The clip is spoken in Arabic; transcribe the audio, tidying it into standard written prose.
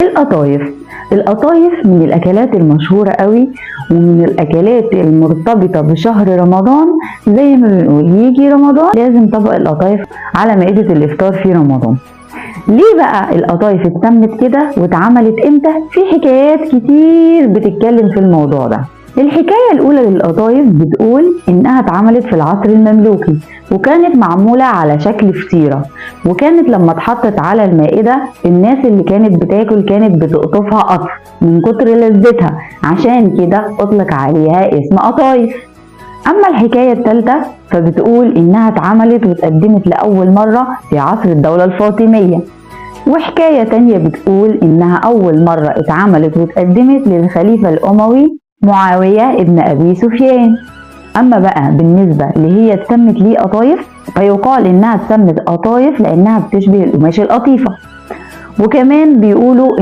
القطايف. القطايف من الأكلات المشهورة قوي، ومن الأكلات المرتبطة بشهر رمضان. زي ما بنقول يجي رمضان لازم طبق القطايف على مائدة الإفطار في رمضان. ليه بقى القطايف اتسمت كده واتعملت امتى؟ في حكايات كتير بتتكلم في الموضوع ده. الحكاية الأولى للقطايف بتقول إنها اتعملت في العصر المملوكي، وكانت معمولة على شكل فطيرة، وكانت لما اتحطت على المائدة الناس اللي كانت بتاكل كانت بتقطفها قطف من كتر لذتها، عشان كده أطلق عليها اسم قطايف. أما الحكاية الثالثة فبتقول إنها اتعملت واتقدمت لأول مرة في عصر الدولة الفاطمية، وحكاية تانية بتقول إنها أول مرة اتعملت واتقدمت للخليفة الأموي معاوية ابن أبي سفيان. أما بقى بالنسبة اللي هي اتسمت ليه قطايف، فيقال إنها اتسمت قطايف لأنها بتشبه القماش القطيفة، وكمان بيقولوا